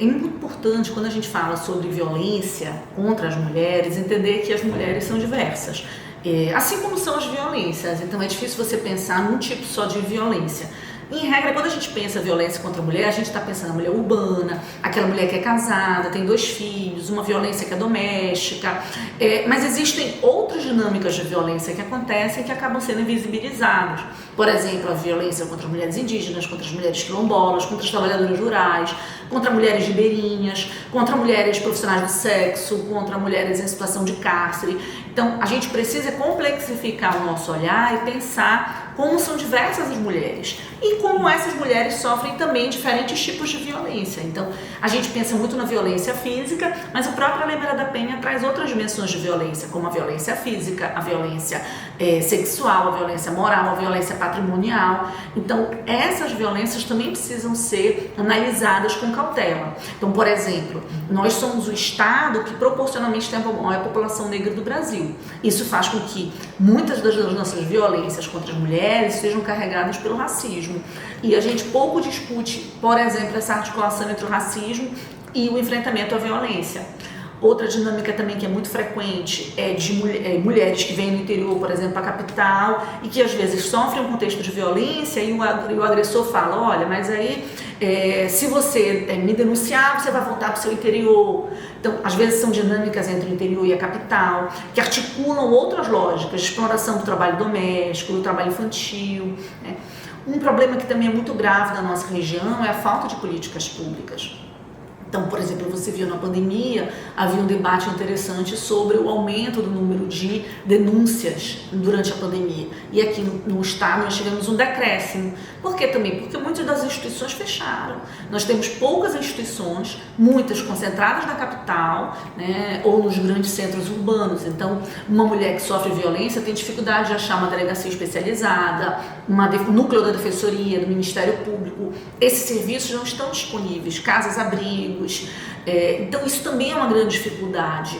é muito importante, quando a gente fala sobre violência contra as mulheres, entender que as mulheres são diversas, assim como são as violências. Então é difícil você pensar num tipo só de violência. Em regra, quando a gente pensa violência contra a mulher, a gente está pensando na mulher urbana, aquela mulher que é casada, tem 2 filhos, uma violência que é doméstica, mas existem outras dinâmicas de violência que acontecem que acabam sendo invisibilizadas. Por exemplo, a violência contra as mulheres indígenas, contra as mulheres quilombolas, contra as trabalhadoras rurais, contra mulheres ribeirinhas, contra mulheres profissionais do sexo, contra mulheres em situação de cárcere. Então, a gente precisa complexificar o nosso olhar e pensar como são diversas as mulheres e como essas mulheres sofrem também diferentes tipos de violência. Então, a gente pensa muito na violência física, mas a própria Lei Maria da Penha traz outras dimensões de violência, como a violência física, a violência sexual, a violência moral, a violência patrimonial. Então, essas violências também precisam ser analisadas com cautela. Então, por exemplo, nós somos o estado que proporcionalmente tem a maior população negra do Brasil. Isso faz com que muitas das nossas violências contra as mulheres sejam carregadas pelo racismo. E a gente pouco discute, por exemplo, essa articulação entre o racismo e o enfrentamento à violência. Outra dinâmica também que é muito frequente é de mulheres que vêm do interior, por exemplo, para a capital, e que às vezes sofrem um contexto de violência e o agressor fala, olha, mas aí se você me denunciar, você vai voltar para o seu interior. Então, às vezes são dinâmicas entre o interior e a capital, que articulam outras lógicas de exploração do trabalho doméstico, do trabalho infantil, né? Um problema que também é muito grave na nossa região é a falta de políticas públicas. Então, por exemplo, você viu na pandemia, havia um debate interessante sobre o aumento do número de denúncias durante a pandemia. E aqui no estado nós tivemos um decréscimo. Por quê também? Porque muitas das instituições fecharam. Nós temos poucas instituições, muitas concentradas na capital, né, ou nos grandes centros urbanos. Então, uma mulher que sofre violência tem dificuldade de achar uma delegacia especializada, um núcleo da defensoria, do Ministério Público. Esses serviços não estão disponíveis, casas-abrigo. Então isso também é uma grande dificuldade.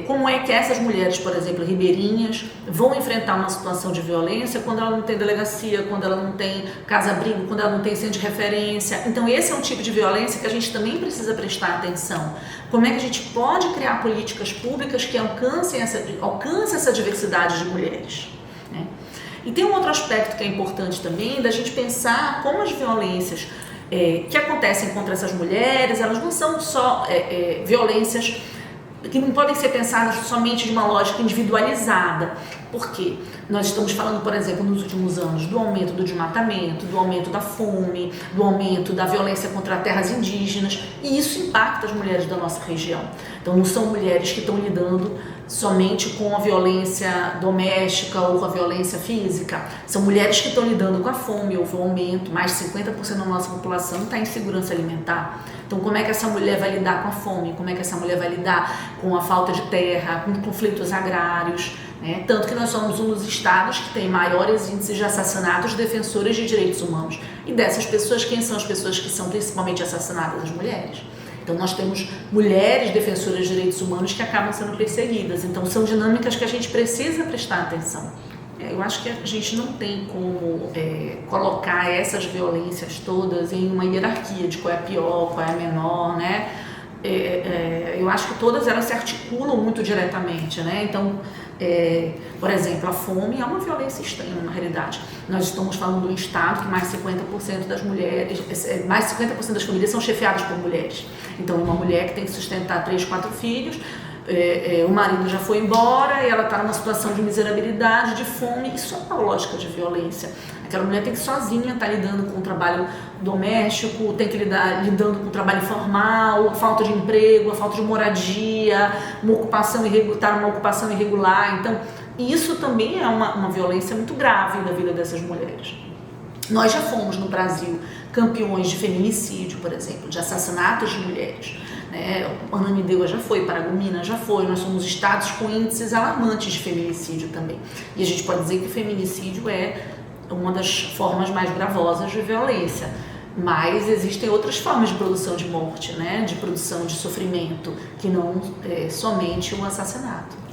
Como é que essas mulheres, por exemplo, ribeirinhas, vão enfrentar uma situação de violência quando ela não tem delegacia, quando ela não tem casa-abrigo, quando ela não tem centro de referência? Então esse é um tipo de violência que a gente também precisa prestar atenção. Como é que a gente pode criar políticas públicas que alcancem essa diversidade de mulheres, né? E tem um outro aspecto que é importante também, da gente pensar como as violências que acontecem contra essas mulheres, elas não são só violências que não podem ser pensadas somente de uma lógica individualizada. Por quê? Nós estamos falando, por exemplo, nos últimos anos, do aumento do desmatamento, do aumento da fome, do aumento da violência contra terras indígenas, e isso impacta as mulheres da nossa região. Então não são mulheres que estão lidando somente com a violência doméstica ou com a violência física, são mulheres que estão lidando com a fome. Houve um aumento, mais de 50% da nossa população está em segurança alimentar. Então como é que essa mulher vai lidar com a fome? Como é que essa mulher vai lidar com a falta de terra, com conflitos agrários, né? Tanto que nós somos um dos estados que tem maiores índices de assassinatos de defensores de direitos humanos. E dessas pessoas, quem são as pessoas que são principalmente assassinadas? As mulheres. Então nós temos mulheres defensoras de direitos humanos que acabam sendo perseguidas. Então são dinâmicas que a gente precisa prestar atenção. Eu acho que a gente não tem como colocar essas violências todas em uma hierarquia de qual é a pior, qual é a menor, né? Eu acho que todas elas se articulam muito diretamente, né? Então, por exemplo, a fome é uma violência extrema, na realidade. Nós estamos falando de um estado que mais de 50% das mulheres, mais de 50% das famílias são chefiadas por mulheres. Então, uma mulher que tem que sustentar 3, 4 filhos, o marido já foi embora e ela está numa situação de miserabilidade, de fome. Isso é uma lógica de violência. Aquela mulher tem que sozinha estar lidando com o trabalho doméstico, tem que lidando com o trabalho informal, a falta de emprego, a falta de moradia, uma ocupação irregular. Então, isso também é uma violência muito grave na vida dessas mulheres. Nós já fomos no Brasil campeões de feminicídio, por exemplo, de assassinatos de mulheres. Ananindeua já foi, Paragominas já foi. Nós somos estados com índices alarmantes de feminicídio também. E a gente pode dizer que o feminicídio é uma das formas mais gravosas de violência. Mas existem outras formas de produção de morte, né? De produção de sofrimento, que não somente o assassinato.